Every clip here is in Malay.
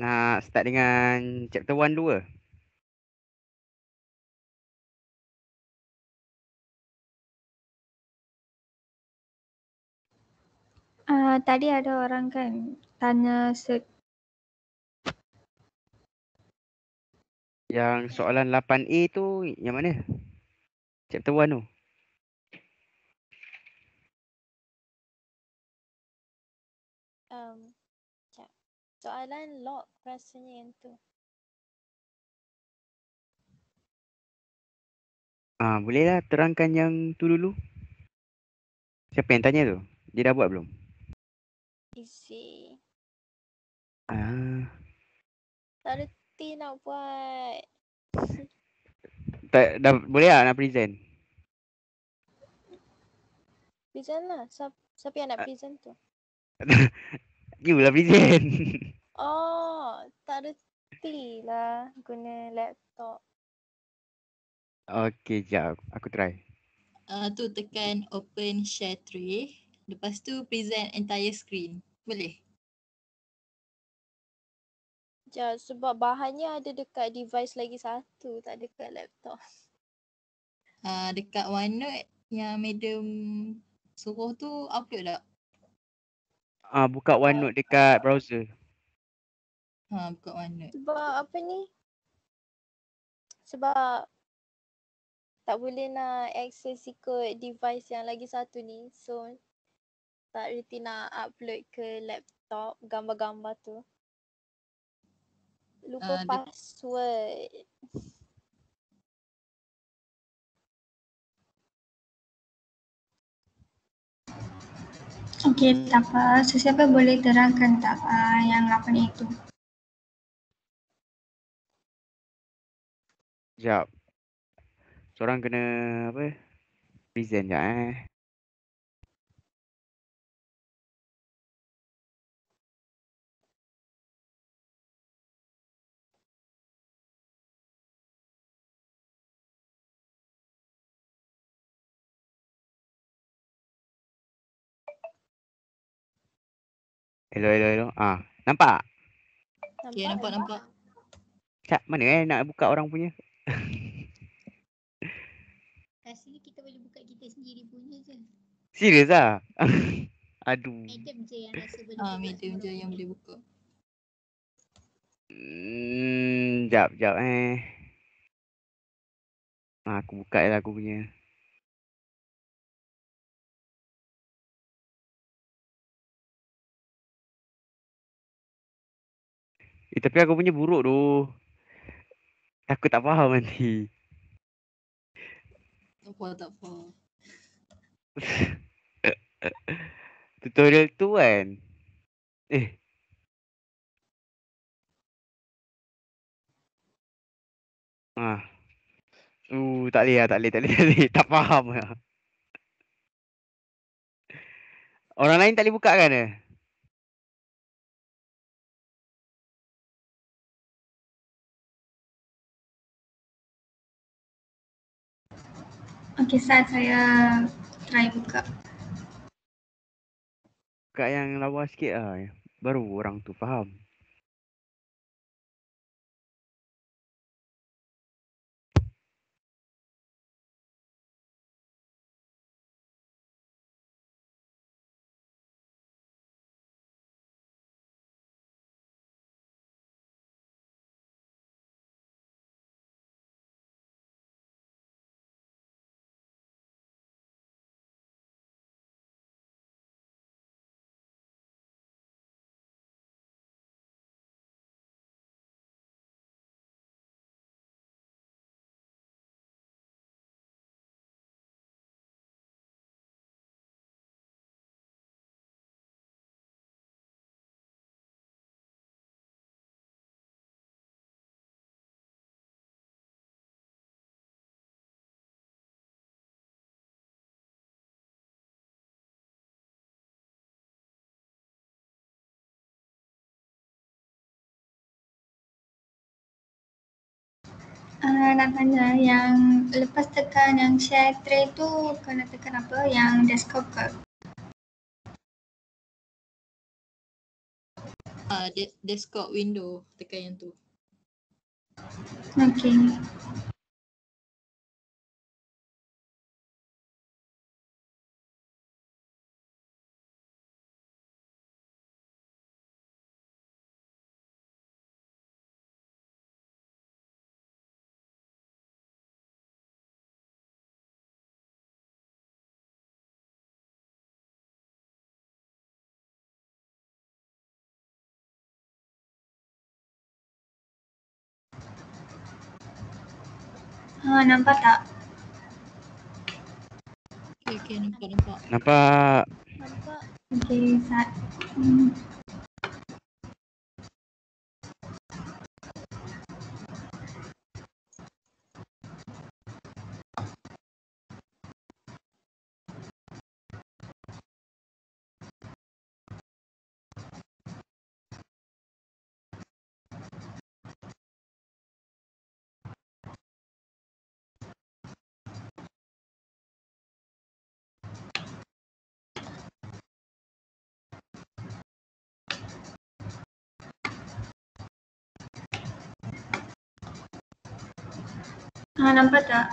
Nak start dengan chapter 1 dulu ke? Tadi ada orang kan tanya Yang soalan 8A tu yang mana? Chapter 1 tu. Soalan log rasanya yang tu. Bolehlah terangkan yang tu dulu. Siapa yang tanya tu? Dia dah buat belum? Isi. Ah, Tak reti nak buat. dah boleh tak nak present? Present lah. Siapa yang nak present tu? You lah present. Oh, tak reti lah guna laptop. Okay, jap. Aku try. Tu tekan open share tray. Lepas tu present entire screen. Boleh? Sebab bahannya ada dekat device lagi satu, tak dekat laptop. Dekat OneNote yang madam suruh tu upload tak? Buka OneNote dekat browser. Buka OneNote. Sebab apa ni? Sebab tak boleh nak access ikut device yang lagi satu ni. So tak reti nak upload ke laptop gambar-gambar tu. Lupa password. Okey, tak apa. Sesiapa boleh terangkan tak yang 8 itu? Jap. Seorang kena apa? Present jap Hello. Nampak? Okay, nampak. Cak, mana nak buka orang punya? Rasanya kita boleh buka kita sendiri punya je. Serius lah? Aduh. Madam je yang rasa boleh buka. Madam je yang boleh buka. Jap. Aku buka lah aku punya. Tapi aku punya buruk tu. Aku tak faham nanti. Tak apa. Tutorial tu kan. Tak boleh. Tak faham lah. Orang lain tak boleh buka kan? Okey, saya try buka. Buka yang lawa sikit lah. Baru orang tu faham. Nak tanya yang lepas tekan yang share tray tu kena tekan apa? Yang desktop ke? Desktop window, tekan yang tu. Okay. Nampak tak? Okay, nampak. Nampak. Nampak. Okay, nampak tak?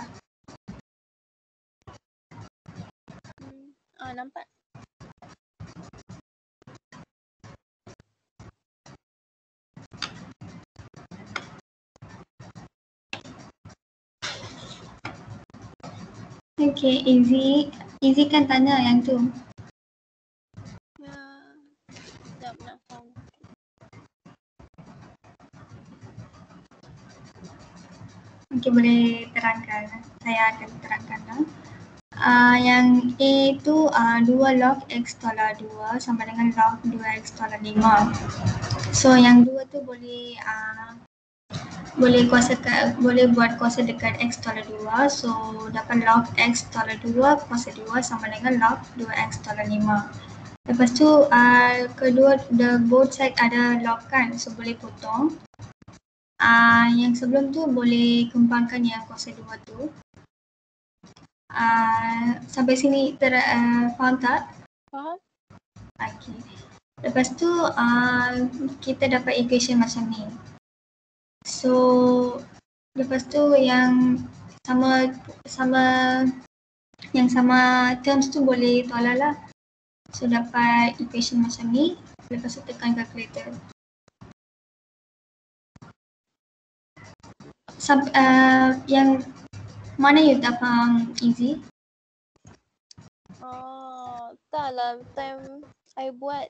Nampak. Okay, easy kan tanya yang tu. Ya. Sekejap nak faham. Okay, boleh terangkan. Saya akan terangkan lah. Yang A tu 2 log X tolak 2 sama dengan log 2X tolak 5. So yang 2 tu boleh buat kuasa dekat X tolak 2. So dapat log X tolak 2 kuasa 2 sama dengan log 2X tolak 5. Lepas tu kedua both side ada log kan, so boleh potong. Yang sebelum tu boleh kembangkan yang kuasa 2 tu. Sampai sini faham tak? Faham? Okay. Lepas tu kita dapat equation macam ni. So lepas tu yang sama terms tu boleh tolak lah. So dapat equation macam ni. Lepas tu tekan calculator. Yang mana you tak faham easy? Tak lah. Time I buat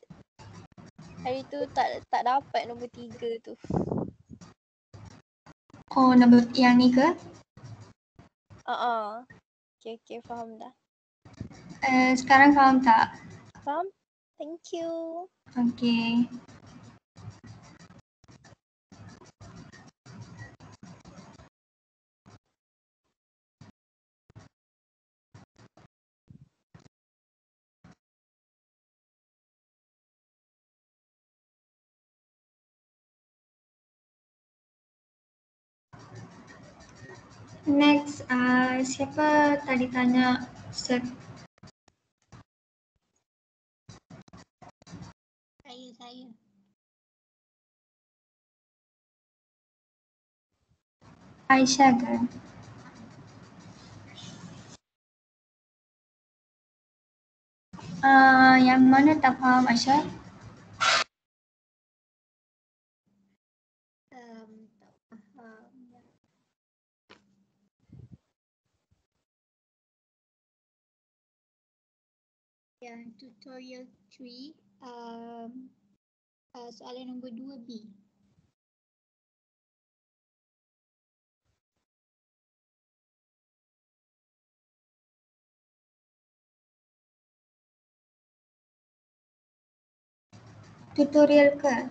hari tu tak dapat nombor 3 tu. Oh, nombor yang ni ke? Okay, faham dah. Sekarang faham tak? Faham? Thank you. Okay. Next, siapa tadi tanya Saya. Aisyah ke? Yang mana tak faham Aisyah? Tak faham. Yang tutorial 3 soalan nombor 2B. Tutorial ke?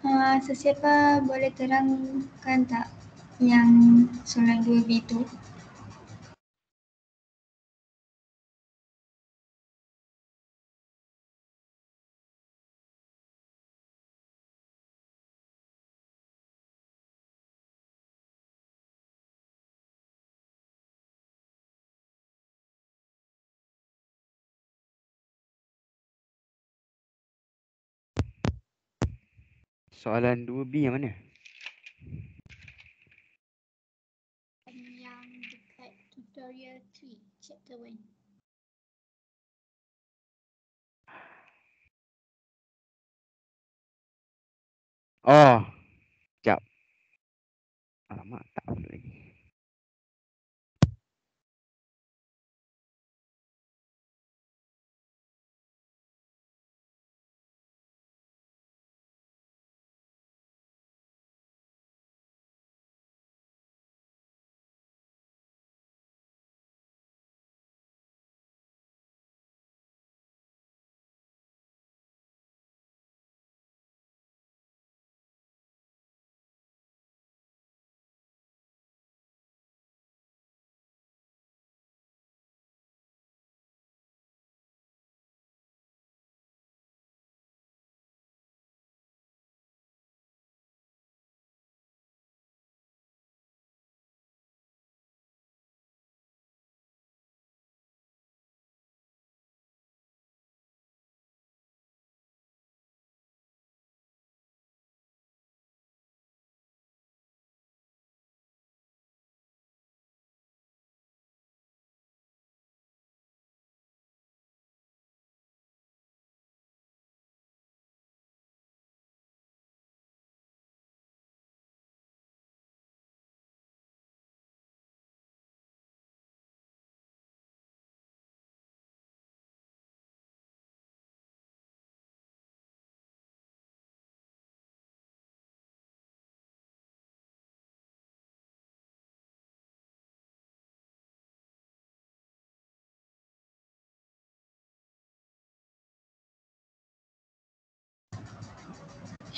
Sesiapa boleh terangkan tak yang soalan 2B tu? Soalan 2B yang mana? Yang dekat tutorial 3, chapter 1. Oh, sekejap. Alamak, tak upload lagi.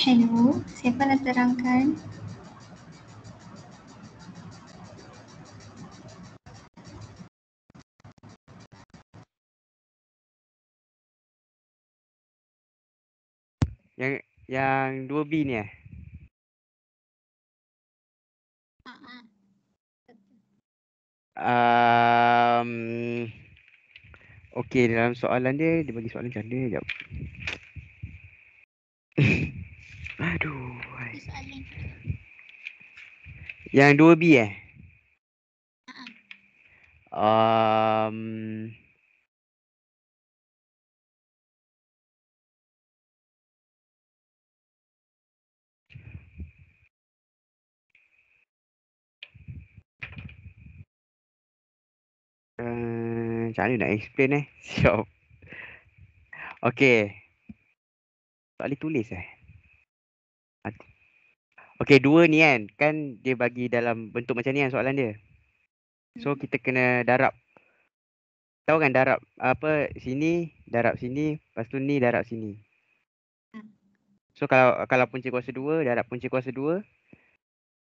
Hello, siapa nak terangkan? Yang 2B ni eh? Um, Okey, dalam soalan dia bagi soalan macam mana? Sekejap. Aduh. Itu soalan tu. Yang 2B eh? Ha. Um, Macam mana nak explain eh? Siap. Okey. Tak boleh tulis eh? Okey, 2 ni kan dia bagi dalam bentuk macam ni kan soalan dia. So kita kena darab. Tahu kan darab apa sini, darab sini, lepas tu ni darab sini. So kalau punca kuasa 2, darab punca kuasa 2,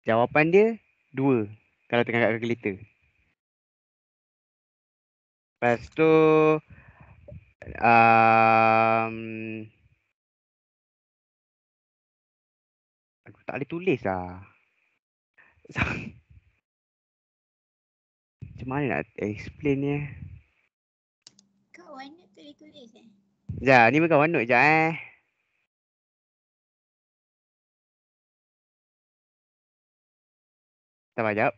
jawapan dia 2 kalau tengah kat kalkulator. Lepas tu aku tak boleh tulis lah. Macam mana nak explain ni? Kat OneNote tu dia tulis eh? Sekejap, ni bukan OneNote sekejap eh. Sabar sekejap.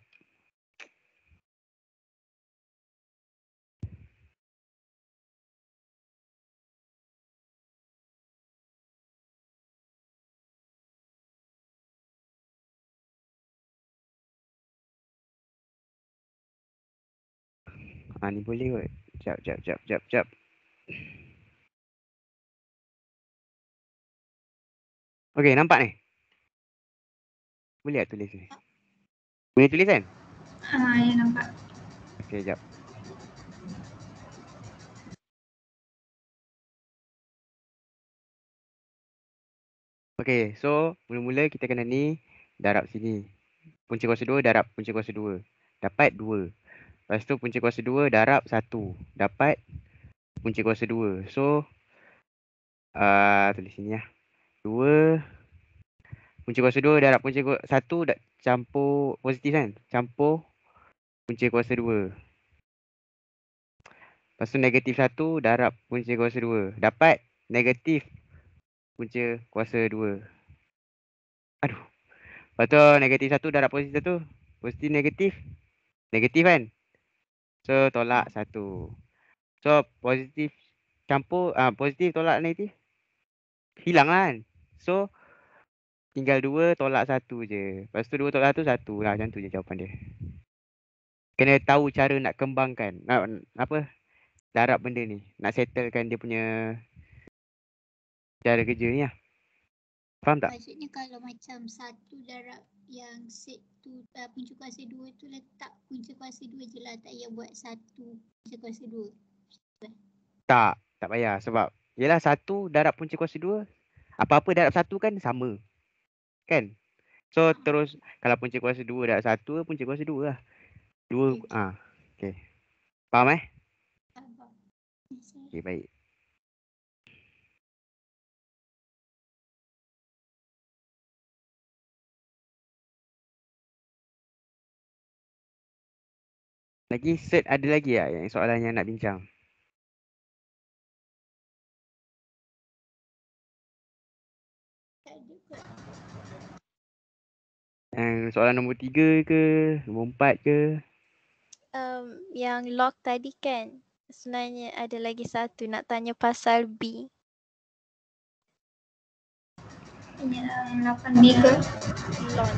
Ni boleh kot. Sekejap. Okey, nampak ni? Boleh tak tulis ni? Boleh tulis kan? Ya nampak. Okey, sekejap. Okay, so mula-mula kita kena ni darab sini. Punca kuasa 2 darab punca kuasa 2. Dapat 2. Lepas tu punca kuasa 2 darab 1. Dapat punca kuasa 2. So, tulis sini lah. 2. Punca kuasa 2 darab punca kuasa 1 campur positif kan? Campur punca kuasa 2. Lepas tu negatif 1 darab punca kuasa 2. Dapat negatif punca kuasa 2. Aduh. Lepas tu negatif 1 darab positif 1. Positif negatif. Negatif kan? So tolak 1. So positif campur positif tolak negatif. Hilang kan? So tinggal 2 tolak 1 je. Lepas tu 2 tolak 1 1 lah. Macam tu je jawapan dia. Kena tahu cara nak kembangkan. Apa? Darab benda ni. Nak settlekan dia punya cara kerja ni lah. Faham tak? Maksudnya kalau macam 1 darab yang set tu punca kuasa 2 tu letak punca kuasa 2 je lah. Tak payah buat 1 punca kuasa 2. Tak payah sebab yelah 1 darab punca kuasa 2. Apa-apa darab 1 kan sama. Kan? So terus kalau punca kuasa 2 darab 1 punca kuasa 2 lah. 2 okay. Faham Faham. Okay, baik. Lagi set ada lagi tak yang soalan yang nak bincang? Tak ada kot. Yang soalan nombor 3 ke? Nombor 4 ke? Yang log tadi kan, sebenarnya ada lagi satu nak tanya pasal B. Yang 8B ke? Lon.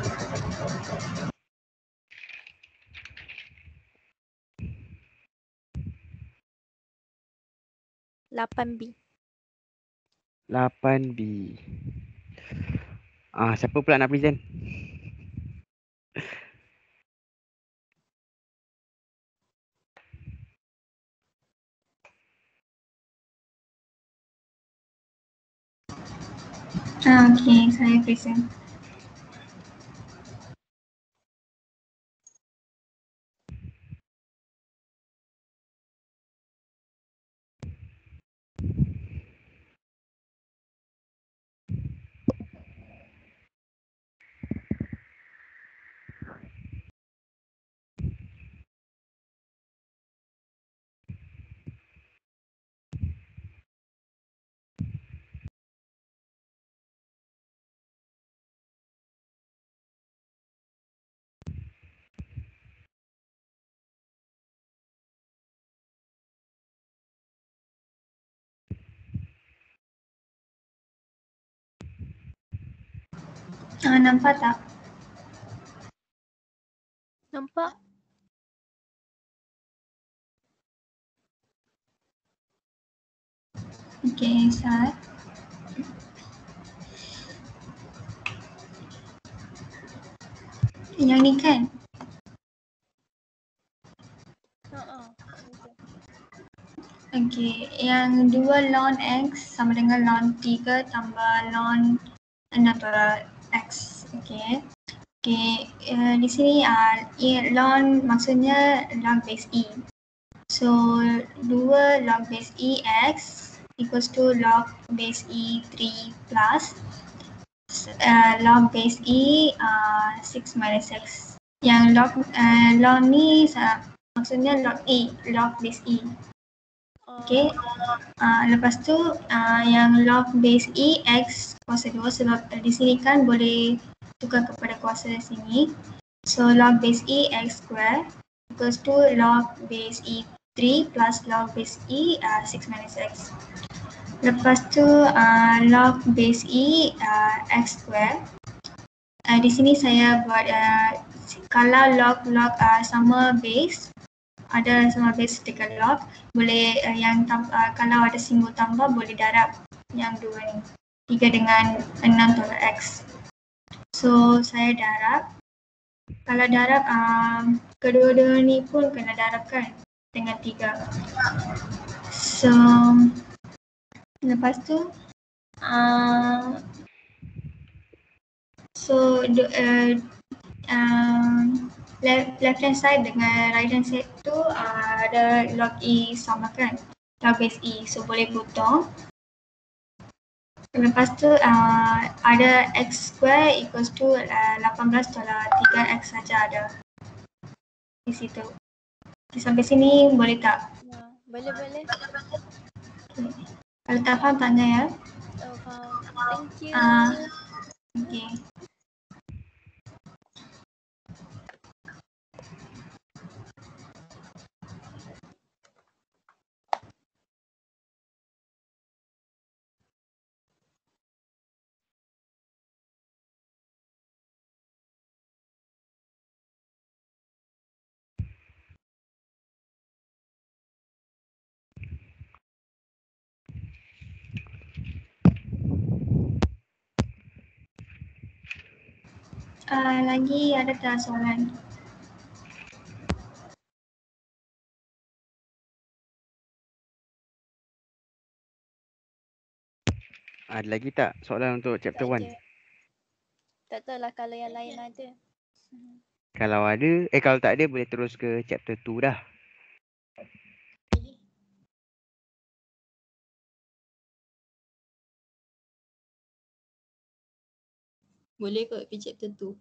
Lapan B. 8B. Siapa pula nak present? Okay, saya present. Nampak tak? Nampak? Okay, start. Yang ni kan? Okay, yang 2 ln x sama dengan ln 3 tambah ln 6 x. Okay. Okay, di sini ln maksudnya log base e. So 2 log base e x equals to log base e 3 plus log base e 6 minus x. Yang log ni maksudnya log base e. Okay, lepas tu yang log base e x kuasa 2 sebab di sini kan boleh tukar kepada kuasa sini. So log base e x square equals to log base e 3 plus log base e 6 minus x. Lepas tu log base e x square. Di sini saya buat kalau log sama base, ada sama base dengan log, boleh kalau ada simbol tambah boleh darab yang dua ni, 3 dengan 6 tolak x. So saya darab. Kalau darab kedua-dua ni pun kena darabkan dengan 3. So lepas tu So left hand side dengan right hand side tu ada log E sama kan, log base E, so boleh potong. Lepas tu ada x square equals to 18 tolak 3x saja ada di situ. Okay, sampai sini boleh tak? Ya, boleh. Okay. Kalau tak faham tanya ya. Oh, faham. Thank you. Okay. Lagi ada tak soalan? Ada lagi tak soalan untuk chapter Tak 1? ada. Tak tahulah kalau yang lain ada. Kalau ada, kalau tak ada boleh terus ke chapter 2 dah. Boleh kot pergi chapter tu.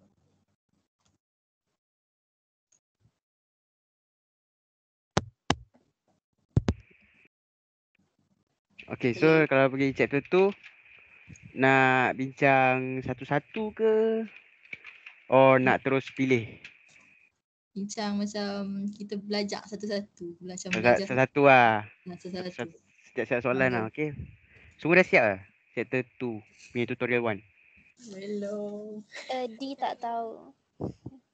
Okay, so kalau pergi chapter 2, nak bincang satu-satu ke? Or nak terus pilih? Bincang macam kita belajar satu-satu. Macam belajar Satu-satu lah. satu-satu. Setiap soalan lah, okay. Semua dah siap lah? Chapter 2 punya tutorial 1. Hello. D tak tahu.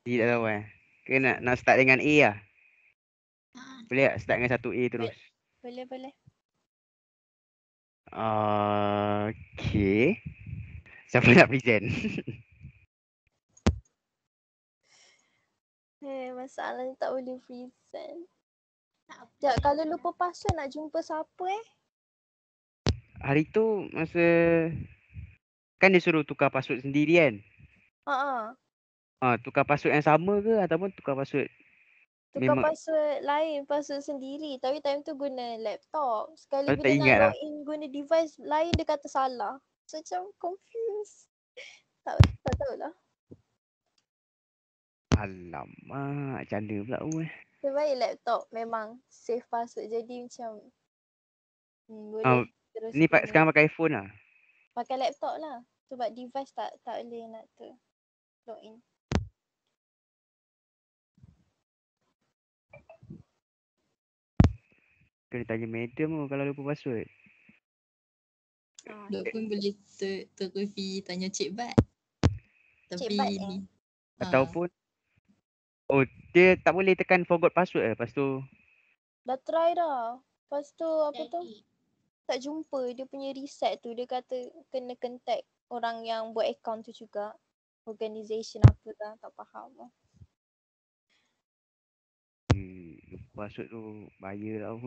Dia tak tahu ke nak start dengan A lah? Boleh tak start dengan 1A terus? Boleh. Okay. Siapa nak present? Masalahnya tak boleh present. Sekejap, kalau lupa password nak jumpa siapa Hari tu masa kan dia suruh tukar password sendiri kan? Tukar password yang sama ke ataupun tukar password? Tukar Memang password lain, password sendiri. Tapi time tu guna laptop. Sekali tak bila nak ingat lah. login guna device lain dia kata salah. So macam confused. Tak tahulah. Alamak, canda pula Sebaik laptop memang save password jadi macam boleh terus ni guna. sekarang pakai iPhone lah. Pakai laptop lah. Sebab device tak boleh nak login. Kena tanya madam tu kalau lupa password. Dok pun boleh terus pergi tanya Cik Bat. Cik Tapi Bat ni Ataupun dia tak boleh tekan forgot password lepas tu. Dah try dah. Lepas tu apa tu? Tak jumpa dia punya reset tu. Dia kata kena contact orang yang buat account tu juga. Organisation apa dah. Tak faham lah. Lupa password tu bahaya lah.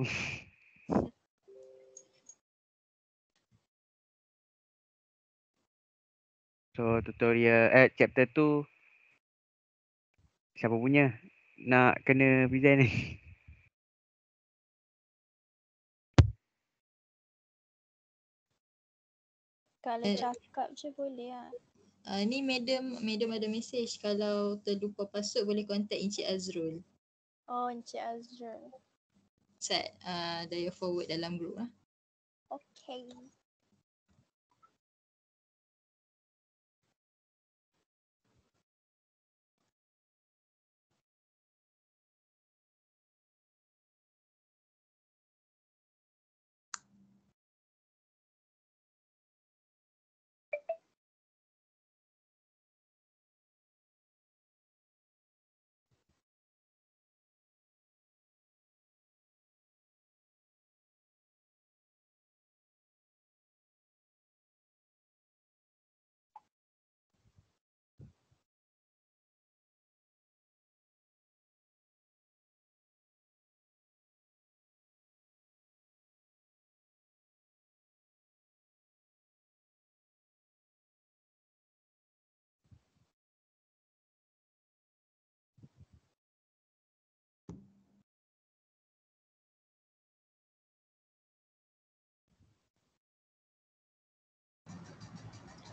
So tutorial chapter tu siapa punya nak kena present ni? Kalau cakap je boleh lah. ni madam ada message kalau terlupa password boleh contact Encik Azrul. Oh, Encik Azrul. Set daya forward dalam group lah. Okay.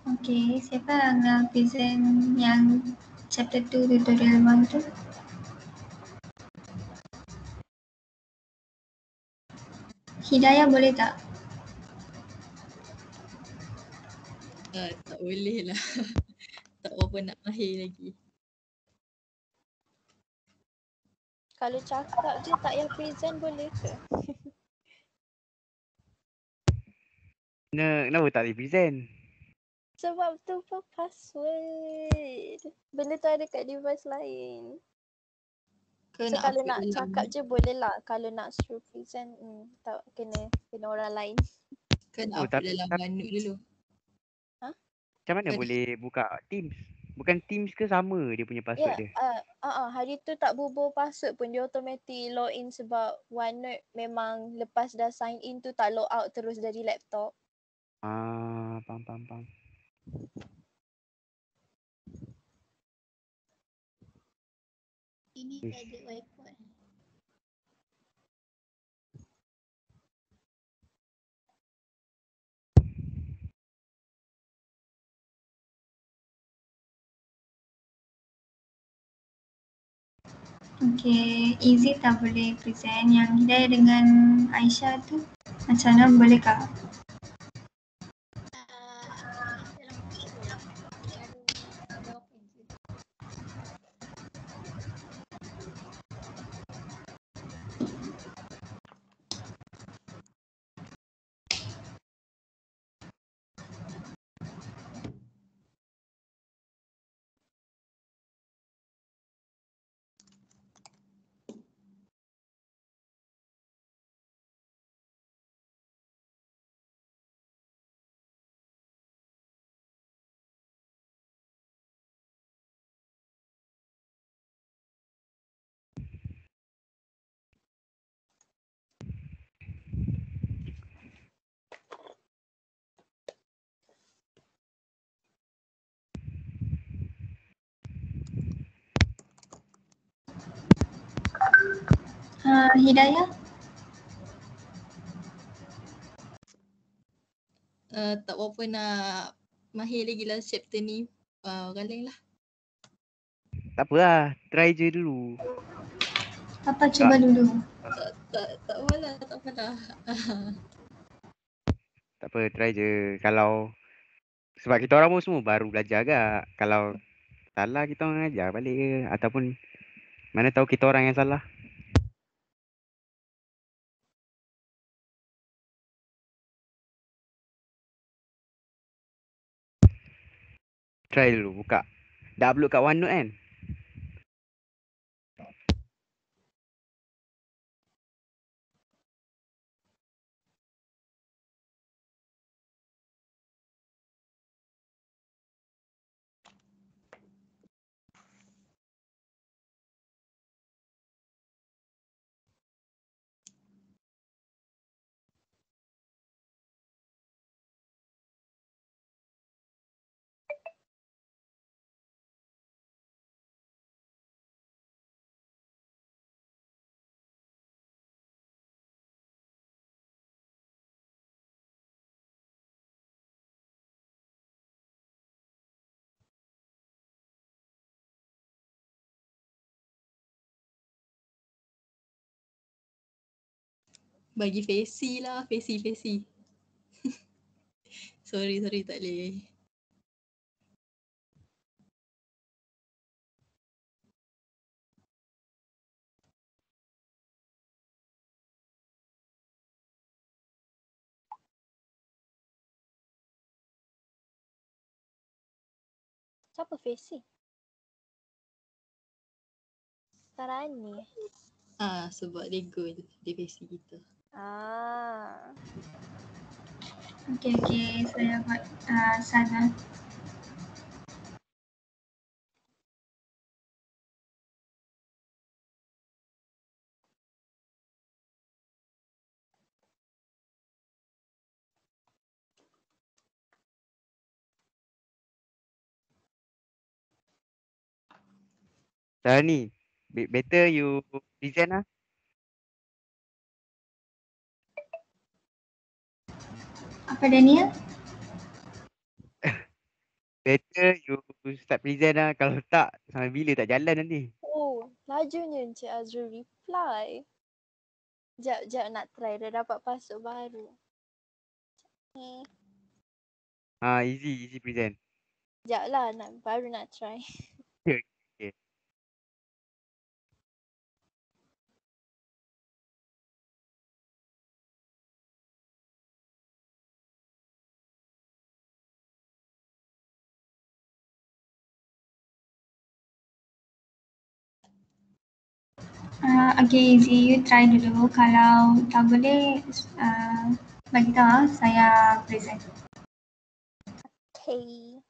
Okay, siapa yang nak present yang chapter 2 tutorial 1 tu? Hidayah boleh tak? Tak boleh lah. Tak apa nak mahir lagi. Kalau cakap je tak payah present boleh ke? Kenapa tak boleh present? Sebab tu pun password. Benda tu ada kat device lain. Kau So nak kalau upload nak dalam, cakap je boleh lah. Kalau nak suruh present, tak kena orang lain. kau nak Oh, upload tapi dalam OneNote dulu. macam mana Kau boleh buka Teams? Bukan Teams ke sama dia punya password dia? Hari tu tak bubuh password pun dia automatic login sebab OneNote memang lepas dah sign in tu tak log out terus dari laptop. Faham. Ini tak ada whiteboard. Okay, easy tak boleh present. Yang Hidayah dengan Aisyah tu macam mana, boleh kah? Dalam Google. Baru jawapan je. Hidayah? Tak apa nak mahir lagi lah chapter ni. Orang lain lah. Tak apalah, try je dulu. Apa cuba dulu? Tak apalah. Tak apa, try je. Kalau sebab kita orang pun semua baru belajar agak. Kalau salah kita orang ajar balik ke, ataupun mana tahu kita orang yang salah. Try dulu buka. Dah upload kat OneNote kan? Bagi Facy lah. Facy. Sorry tak boleh. Siapa Facy? Sarani. Sebab dia goal. Dia Facy kita. Okay, saya buat sana. Dah ni. Better you present lah. Apa Daniel? Better you start present lah. Kalau tak, sampai bila tak jalan nanti. Oh, lajunya Encik Azrul reply. Sekejap nak try. Dah dapat password baru. Ni. Easy present. Sekejap lah baru nak try. Okay. Okay, Izzy, you try dulu. Kalau tak boleh, bagi tahu saya present. Okay.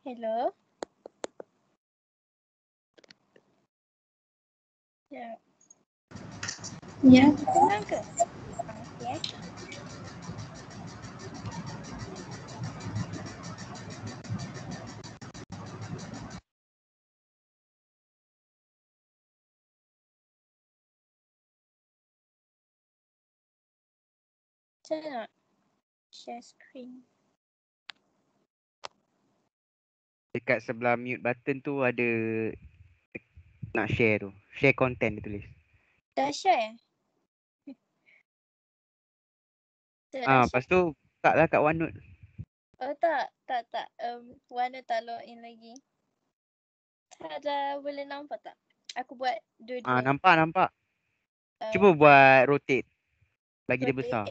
Hello. Ya. Ya. Dengar ke? Okay. Macam mana nak share screen? Dekat sebelah mute button tu ada nak share tu. Share content dia tulis. Dah share? Dah share? Lepas tu buka lah kat OneNote. Oh tak. Warna tak log in lagi. Ada boleh nampak tak? Aku buat dua-dua. Nampak. Cuba buat rotate. Bagi dia besar.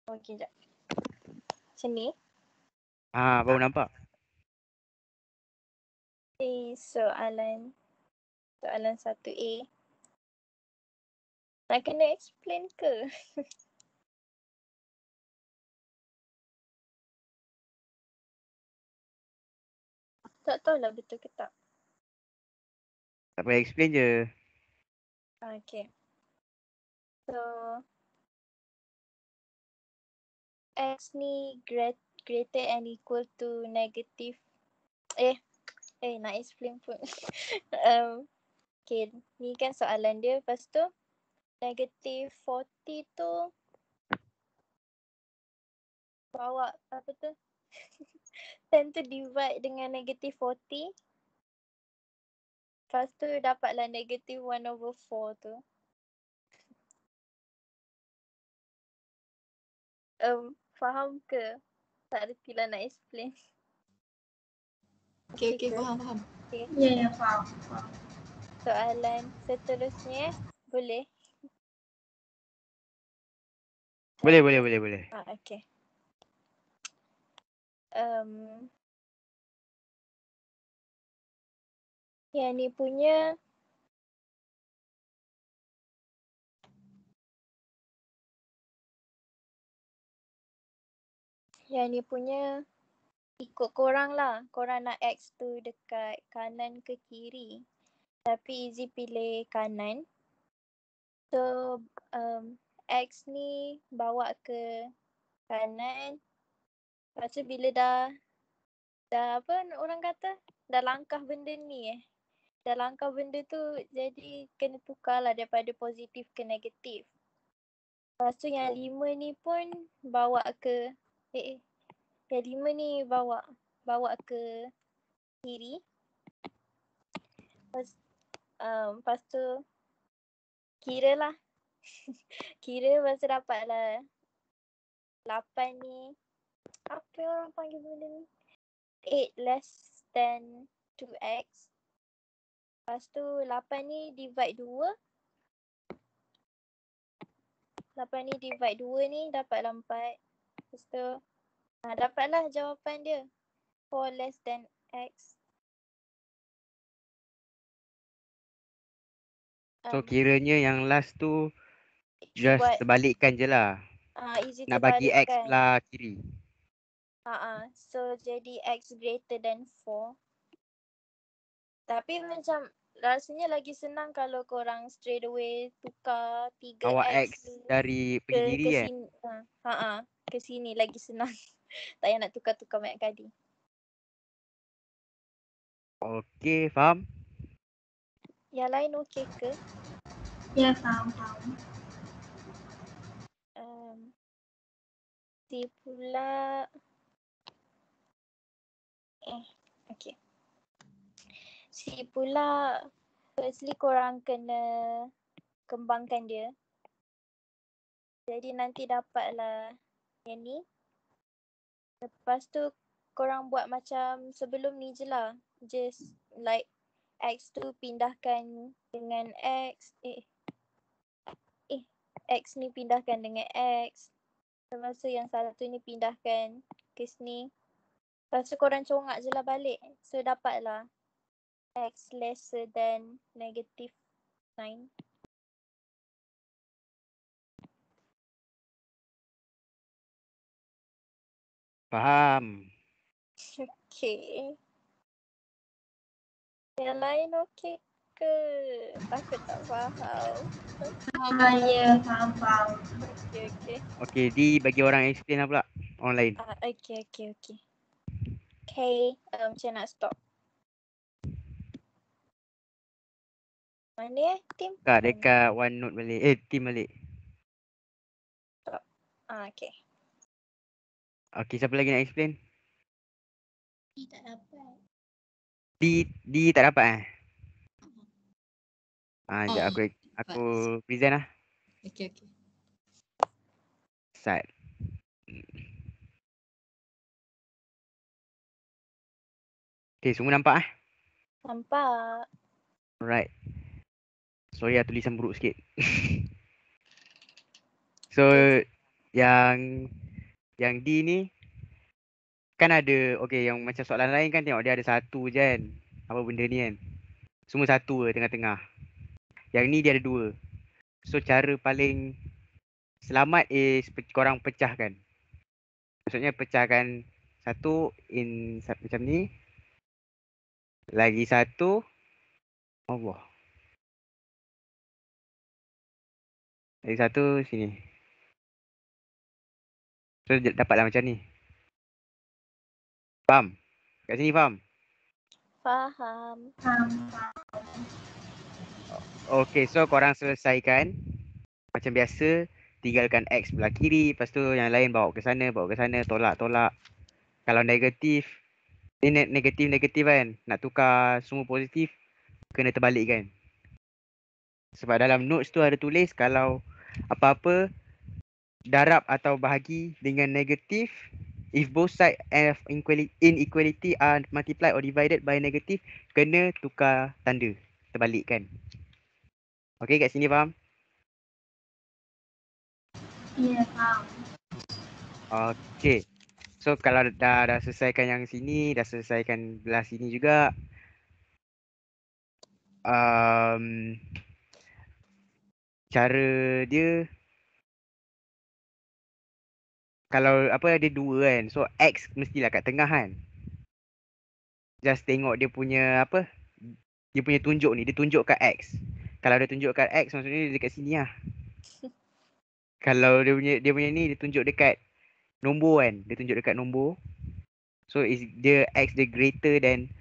Okey, jap. Macam ni. Baru nampak. Soalan 1A. Nak kena explain ke? Tak tahulah betul ke tak. Tak payah explain je. Okay. So, X ni greater and equal to negative. Nak explain pun. Okay, ni kan soalan dia. Lepas tu, negative 40 tu bawa apa tu? 10 tu divide dengan negative 40. Lepas tu dapatlah negative 1/4 tu. Faham ke? Tak reti lah nak explain. Okay, ke? faham. Okay. Ya, faham. Soalan seterusnya boleh? Boleh. Okay. Yang ni punya ikut korang lah. Korang nak X tu dekat kanan ke kiri. Tapi Izzy pilih kanan. So X ni bawa ke kanan. Lepas tu bila dah apa orang kata? Dah langkah benda ni Dah langkah benda tu jadi kena tukar lah daripada positif ke negatif. Lepas tu yang 5 ni pun bawa ke yang 5 ni bawa ke kiri. Lepas tu kira lah. Lepas tu dapatlah 8 ni. Apa orang panggil benda ni? 8 less than 2x. Lepas tu 8 ni divide 2. 8 ni divide 2 ni dapatlah 4. Lepas tu dapatlah jawapan dia. 4 less than x. So kiranya yang last tu just buat, terbalikkan je lah. Easy Nak bagi X terbalikkan. belah kiri. So jadi X greater than 4. Tapi macam rasanya lagi senang kalau korang straight away tukar 3X Awak X dari pergi kiri ke kan? sini. Ke sini lagi senang. Tak payah nak tukar-tukar banyak kali. Okey, faham? Yang lain okey ke? Ya, faham. Si pula okay. Si pula firstly korang kena kembangkan dia. Jadi nanti dapatlah yang ni. Lepas tu korang buat macam sebelum ni je lah. Just like X tu pindahkan dengan X. X ni pindahkan dengan X. Lepas tu yang satu ni pindahkan ke sini. Lepas tu korang congak je lah balik. So dapatlah X lesser than negative 9. Faham. Okay. Yang lain okey ke? Takut tak faham. Ya, faham. Okay. Okey, Di bagi orang explain lah pula. Orang lain. Okay. Okay, macam nak stop. Mana tim? Dekat OneNote balik. Team balik. Stop. Okay. Okey, siapa lagi nak explain? Tak dapat. Di tak dapat Sekejap aku present lah. Okay. Start. Okay, semua nampak Nampak. Alright. Sorry lah tulisan buruk sikit. So, yang D ni kan ada, okay, yang macam soalan lain kan tengok dia ada satu je kan. Apa benda ni kan. Semua satu je tengah-tengah. Yang ni dia ada 2. So, cara paling selamat is korang pecahkan. Maksudnya pecahkan satu macam ni. Lagi satu. Allah. Lagi satu sini. So, dapatlah macam ni. Faham? Kat sini faham? Faham. Okay, so korang selesaikan. Macam biasa, tinggalkan X belah kiri. Lepas tu yang lain bawa ke sana, tolak. Kalau negatif, ni negatif kan. Nak tukar semua positif, kena terbalik kan. Sebab dalam notes tu ada tulis kalau apa-apa darab atau bahagi dengan negatif, if both sides of inequality are multiplied or divided by negative, kena tukar tanda, terbalikkan. Okay, kat sini faham? Ya, faham. Okay. So kalau dah selesaikan yang sini, dah selesaikan belah sini juga. Cara dia, kalau apa ada 2 kan. So X mestilah kat tengah kan. Just tengok dia punya apa, dia punya tunjuk ni, dia tunjuk kat X. Kalau dia tunjuk kat X, maksudnya dia dekat sini lah. Kalau dia punya ni, dia tunjuk dekat nombor kan. Dia tunjuk dekat nombor. So dia X dia greater than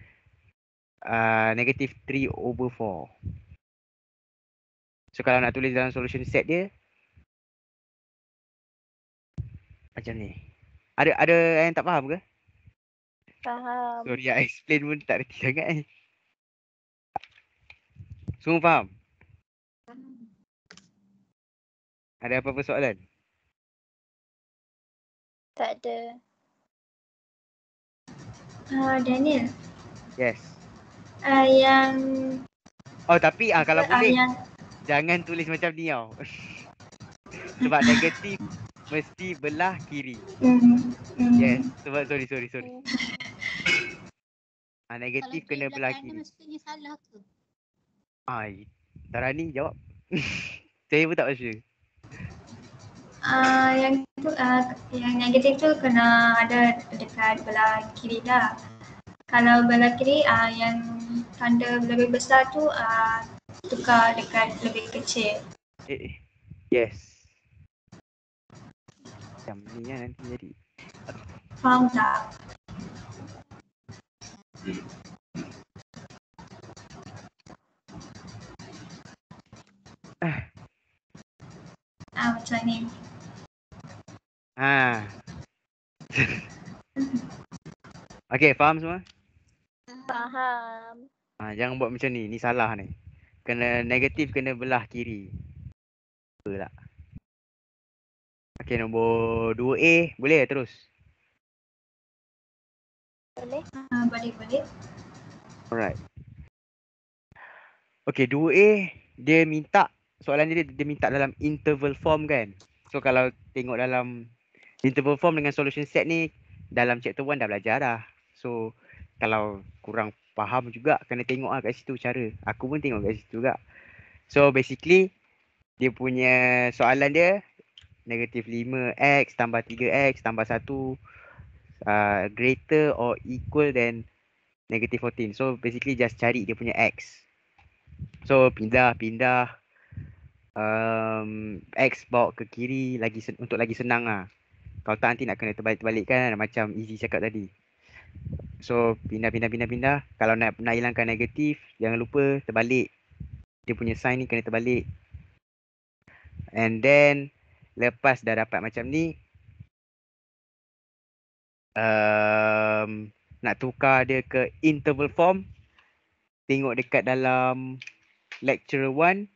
negative 3/4. So kalau nak tulis dalam solution set dia, macam ni. Ada yang tak faham ke? Faham. Sorry, I explain pun tak reti sangat. Semua faham? Ada apa-apa soalan? Tak ada. Daniel, Yes. yang Oh tapi kalau boleh, yang jangan tulis macam ni tau. Sebab negatif mesti belah kiri. Yes. Sebab sorry. Negatif Kalau kena dia belah kanan kiri. maksudnya salah ke? Tarani jawab. Saya pun tak rasa. yang tu yang negatif tu kena ada dekat belah kiri dah. Kalau belah kiri yang tanda lebih besar tu tukar dekat lebih kecil. Yes. Macam ni lah nanti jadi. Faham tak? Macam ni. Okay, faham semua? Faham. Jangan buat macam ni. Ni salah ni. Kena negatif, kena belah kiri. Apa tak? Okay, nombor 2A. Boleh terus? Boleh? Boleh. Alright. Okay, 2A. Dia minta, soalan dia minta dalam interval form kan? So, kalau tengok dalam interval form dengan solution set ni, dalam chapter 1 dah belajar dah. So, kalau kurang faham juga, kena tengok lah kat situ cara. Aku pun tengok kat situ juga. So, basically, dia punya soalan dia, negatif 5x tambah 3x tambah 1 greater or equal than negative 14. So, basically just cari dia punya x. So, pindah x bawa ke kiri untuk lagi senang lah. Kalau tak nanti nak kena terbalik-terbalikkan macam Easy cakap tadi. So, pindah. Kalau nak hilangkan negatif, jangan lupa terbalik. Dia punya sign ni kena terbalik. And then, lepas dah dapat macam ni, nak tukar dia ke interval form, tengok dekat dalam lecture 1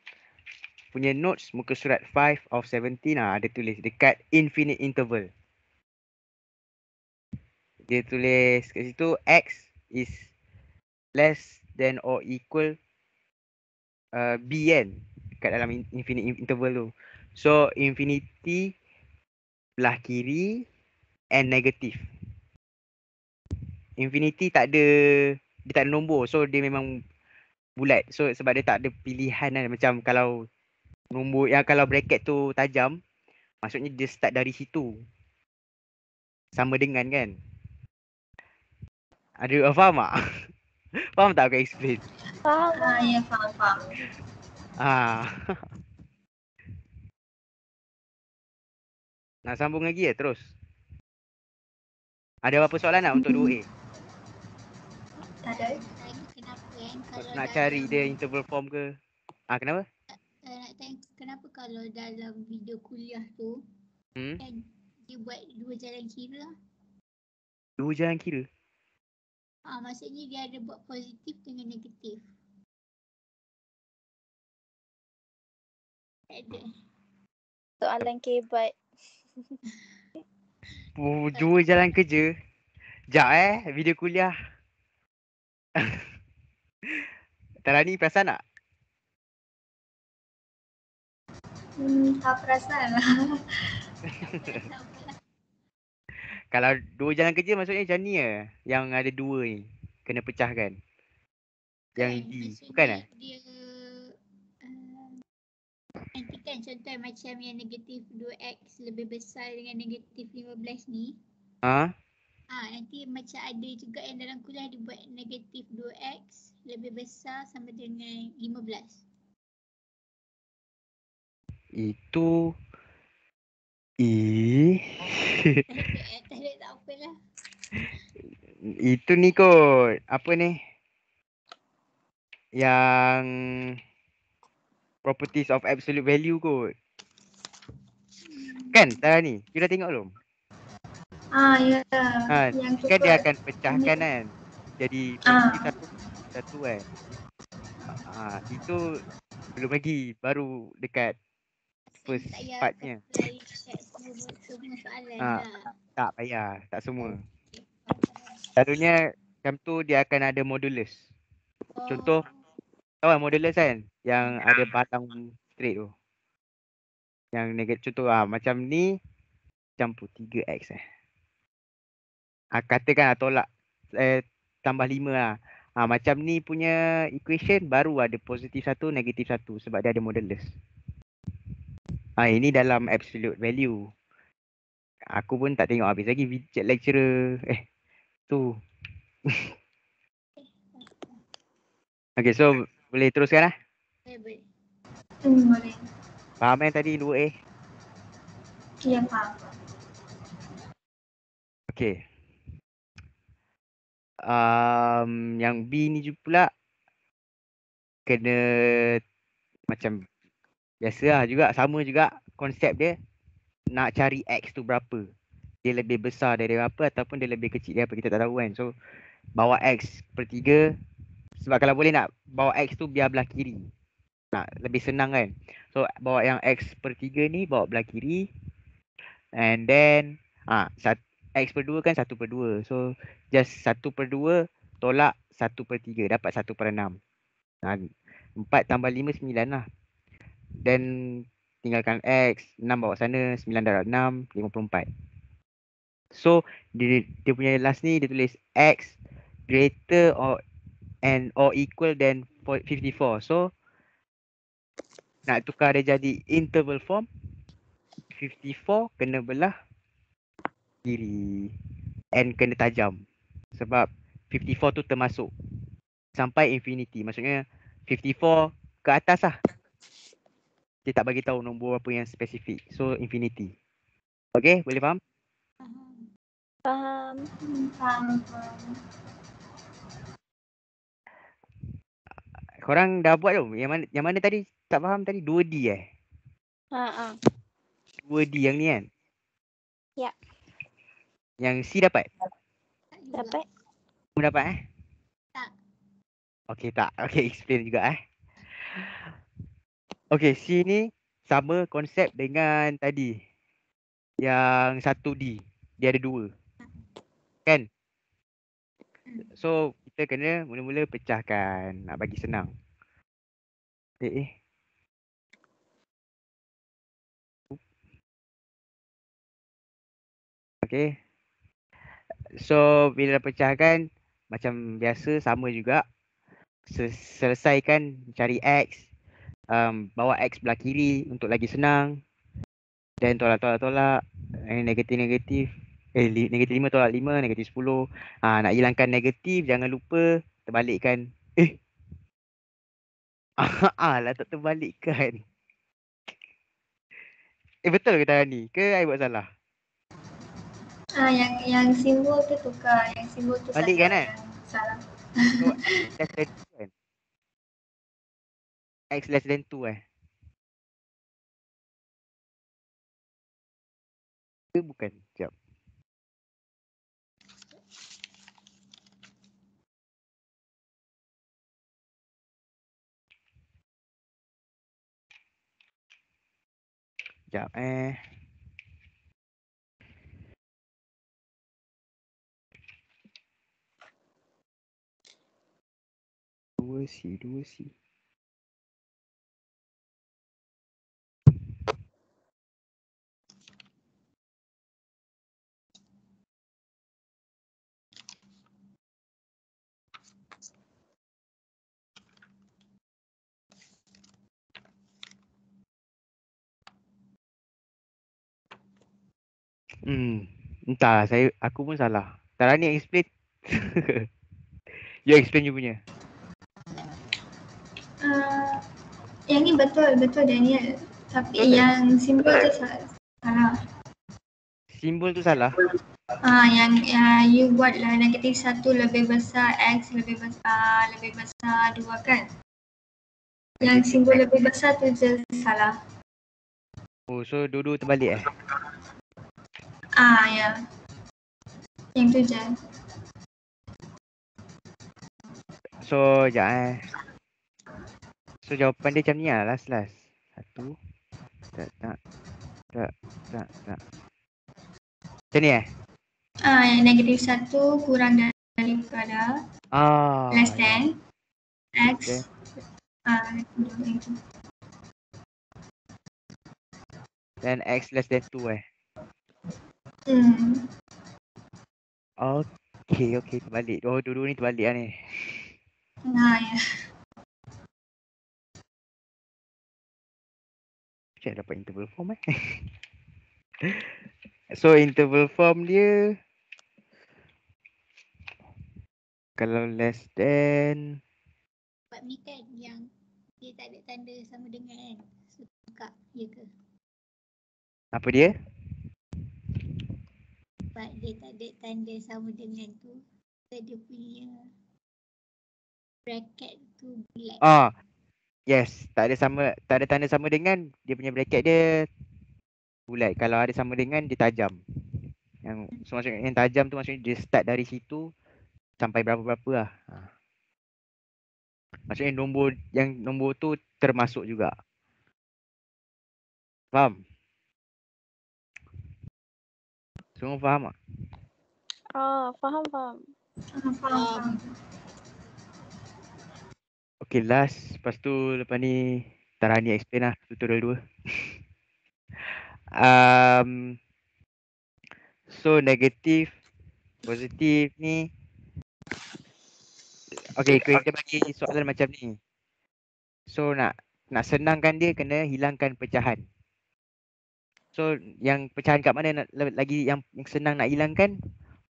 punya notes, muka surat 5 of 17 ada tulis dekat infinite interval. Dia tulis kat situ X is less than or equal B kan kat dalam infinite interval tu. So infinity belah kiri and negatif. Infinity tak ada, dia tak ada nombor, so dia memang bulat. So sebab dia tak ada pilihan kan, macam kalau nombor yang kalau bracket tu tajam, maksudnya dia start dari situ. Sama dengan kan. Ada faham tak? Faham tak aku explain? Faham. Ya, faham. Ah. Nak sambung lagi ya terus? Ada apa soalan nak untuk 2A? Tak ada. Tanya kenapa kan kalau Nak dalam, cari dia interval form ke? Kenapa? nak tanya kenapa kalau dalam video kuliah tu kan dia buat dua jalan kira. Dua jalan kira? Maksudnya dia ada buat positif dengan negatif. Tak ada. Soalan kebat. Dua jalan kerja? Sekejap video kuliah. Tarani perasan tak? Tak perasan lah. Kalau dua jalan kerja maksudnya macam ni ya? Yang ada dua ni. Kena pecahkan. Yang D. Bukan lah? Dia nanti kan contoh macam yang negatif 2x lebih besar dengan negatif 15 ni. Nanti macam ada juga yang dalam kuliah dia buat negatif 2x lebih besar sama dengan 15. Itu Tak ada tak apalah. itu ni kot. Apa ni? Yang properties of absolute value kot. Kan Tarani? You dah tengok belum? Ya. Yang Kan dia akan pecahkan kan. Jadi satu kan. Itu belum lagi, baru dekat first partnya. Semua soalan lah. Tak payah, tak semua. Selalunya macam tu dia akan ada modulus. Contoh, tahu kan modulus kan? Yang ada batang straight tu. Yang negatif contoh macam ni campur 3x katakan tolak tambah 5 lah. Macam ni punya equation baru ada positif 1, negatif 1 sebab dia ada modulus. Ini dalam absolute value. Aku pun tak tengok habis lagi lecturer tu. Okay, so boleh teruskan lah? Boleh. Boleh. Faham yang tadi 2A? Ya, faham. Okay. Yang B ni pula kena macam biasa juga, sama juga konsep dia. Nak cari X tu berapa. Dia lebih besar dari apa ataupun dia lebih kecil dari apa, kita tak tahu kan. So bawa X per 3. Sebab kalau boleh nak bawa X tu biar belah kiri. Lebih senang kan. So bawa yang X per 3 ni bawa belah kiri. And then X per 2 kan 1 per 2. So just 1 per 2 tolak 1 per 3. Dapat 1 per 6. 4 tambah 5 9 lah. Then tinggalkan X. 6 bawa sana. 9 darab 6 54. So dia punya last ni dia tulis X greater or equal than 54. So nak tukar dia jadi interval form, 54 kena belah kiri and kena tajam. Sebab 54 tu termasuk sampai infinity. Maksudnya 54 ke atas lah. Dia tak bagi tahu nombor apa yang spesifik. So infinity. Okay, boleh faham? Faham. Korang dah buat tu? Yang mana tadi tak faham tadi? 2D 2D yang ni kan? Ya. Yang C dapat? Dapat. Kamu dapat Tak. Okay tak? Okay, explain juga Okay, C ni sama konsep dengan tadi. Yang 1D. Dia ada 2. Kan? So kita kena mula-mula pecahkan. Nak bagi senang. Okay. So bila dah pecahkan, macam biasa sama juga. Selesaikan cari X. Bawa X belah kiri untuk lagi senang. Dan tolak. Negatif. Negatif 5 tolak 5, negatif 10. Nak hilangkan negatif, jangan lupa terbalikkan. Lah tak terbalikkan. Betul ke Tarani? Ke I buat salah? Yang simbol tu tukar. Yang simbol tu Balikkan saja kan? yang salah. So, X less than 2 kan? X less than 2 Ke bukan? Sekejap. Sekejap Dua C. Entah, aku pun salah. Tarani explain. You explain you punya. Yang ni betul Daniel. Tapi Betul. yang simbol tu salah. Simbol tu salah. Yang you buat lah negatif 1 lebih besar X lebih besar 2 kan? Yang simbol lebih besar tu je salah. Oh, so dua-dua terbalik Ya. Yang tu je. So, sekejap So, jawapan dia macam ni lah, last. Satu. Tak. Macam ni Yang negatif 1 kurang daripada less than X. Dan X less than 2 Okay, terbalik. Dua-dua ni terbalik lah ni. Ya. Macam dapat interval form So, interval form dia kalau less than Sebab ni kan yang dia tak ada tanda sama dengan kan. So buka, ya ke? apa dia? Sebab dia tak ada tanda sama dengan tu. So dia punya bracket tu bulat. Yes, tak ada tanda sama dengan, dia punya bracket dia bulat. Kalau ada sama dengan, dia tajam. Maksudnya yang tajam tu maksudnya dia start dari situ sampai berapa-berapa lah. Maksudnya nombor tu termasuk juga. Faham? Semua faham tak? Faham. Okay, last. Lepas tu lepas ni Tarani explain lah tutorial 2. So negatif, positif ni. Okay, kita bagi soalan macam ni. So nak senangkan dia, kena hilangkan pecahan. So yang pecahan kat mana lagi yang senang nak hilangkan?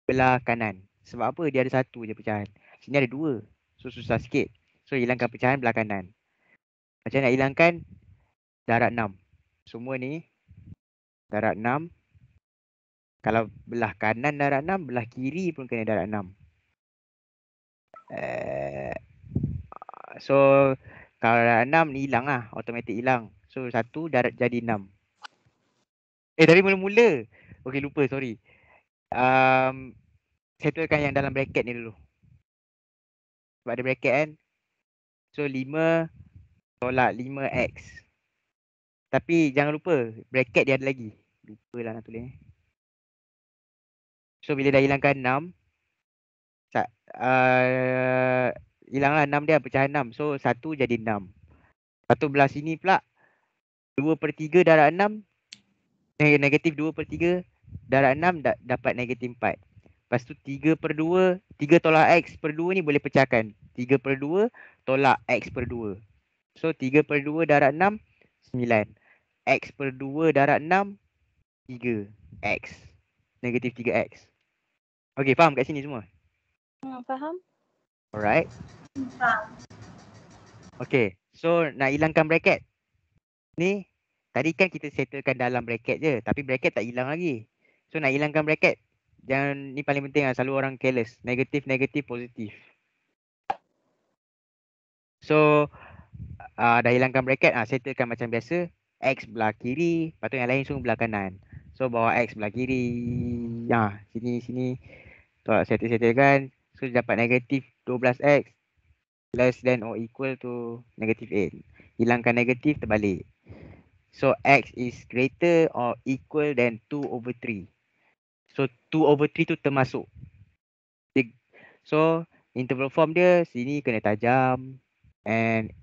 Belah kanan. Sebab apa? Dia ada satu je pecahan. Sini ada 2. So susah sikit. So hilangkan pecahan belah kanan. Macam nak hilangkan? Darab 6. Semua ni darab 6. Kalau belah kanan darab 6, belah kiri pun kena darab 6. So kalau darab 6 ni hilang lah. Automatik hilang. So 1 darab jadi 6. Dari mula-mula. Okay, lupa, sorry. Settlekan yang dalam bracket ni dulu. Sebab ada bracket kan. So 5 tolak 5x. Tapi jangan lupa, bracket dia ada lagi. Lupa lah nak tulis. So bila dah hilangkan 6, hilanglah 6 dia, pecahan 6. So 1 jadi 6. Lepas tu belah sini pula 2/3 darab 6, negatif 2/3 darab 6 dapat negatif 4. Lepas tu 3/2, 3 tolak X per 2 ni boleh pecahkan. 3/2 tolak X per 2. So 3/2 darab 6, 9. X per 2 darab 6, 3. X. Negatif 3X. Okay, faham kat sini semua? Faham? Alright. Faham. Okay, so nak hilangkan bracket. Ni, tadi kan kita settlekan dalam bracket je. Tapi bracket tak hilang lagi. So nak hilangkan bracket, jangan, ni paling penting lah, selalu orang careless. Negatif, positif. So, dah hilangkan bracket, settlekan macam biasa. X belah kiri, lepas tu yang lain semua belah kanan. So bawa X belah kiri. Sini. Tolak settlekan. So dapat negatif 12X less than or equal to negatif 8. Hilangkan negatif, terbalik. So X is greater or equal than 2/3. So 2/3 tu termasuk. So interval form dia sini kena tajam. And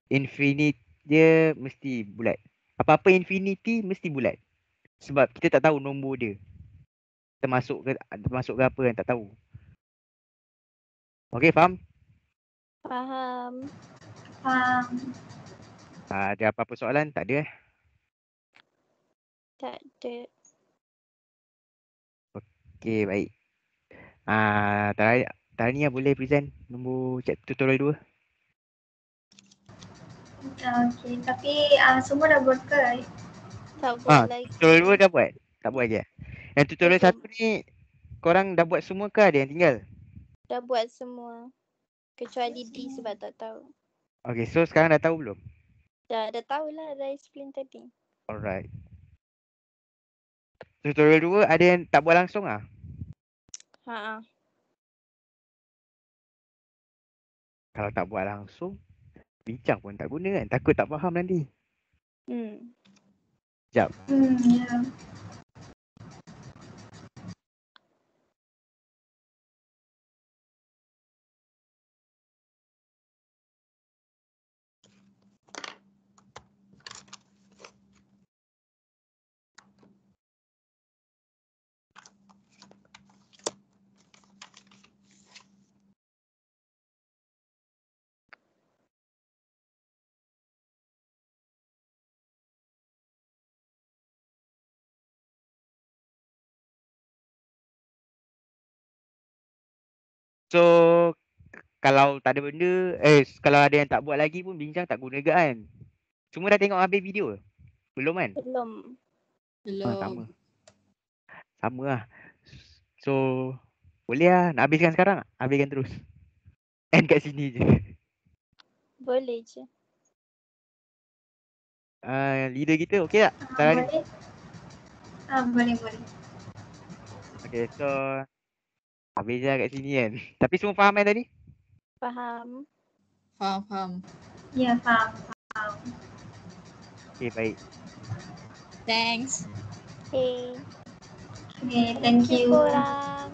infinite dia mesti bulat. Apa-apa infinity mesti bulat. Sebab kita tak tahu nombor dia. Termasuk ke apa kan, tak tahu. Okay, faham? Faham. Ada apa-apa soalan? Tak ada? Tak ada. Okay, baik. Tania boleh present nombor tutorial 2? Okay, tapi semua dah buat ke? Tak buat lagi. Tutorial 2 dah buat? Tak buat lagi? Yang tutorial 1 ni korang dah buat semua ke ada yang tinggal? Dah buat semua. Kecuali D sebab tak tahu. Okay, so sekarang dah tahu belum? Dah tahulah, dah explain tadi. Alright. Tutorial 2 ada yang tak buat langsung ah? Kalau tak buat langsung, bincang pun tak guna kan? Takut tak faham nanti. Sekejap. Ya. So, kalau tak ada benda, kalau ada yang tak buat lagi pun bincang tak guna ke kan? Semua dah tengok habis video? Belum kan? Belum. Sama lah. So, boleh lah. Nak habiskan sekarang? Habiskan terus. End kat sini je. Boleh je. Leader kita okey tak? Boleh. Okay, so habis lah kat sini kan. Tapi semua faham kan tadi? Faham. Faham. Ya, faham. Okay, baik. Thanks. Okay, Thank you. korang.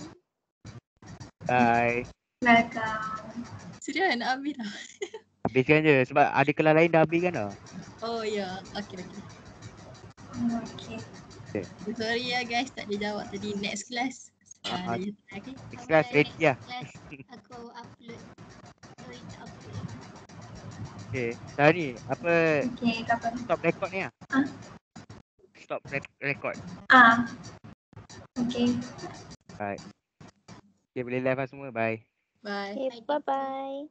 Bye. Welcome. Sudah nak habis dah. Habiskan je sebab ada kelas lain dah habis kan dah. Oh ya, okay. Okay. Sorry ya guys, tak ada jawab tadi. Next class. Okay. Next class ready lah. Aku upload. Sorry tak upload. Okay, sekarang ni apa Kapan? stop record ni lah. Stop record. Okay. Right. Okay, boleh live lah semua. Bye. Bye. Okay, bye-bye.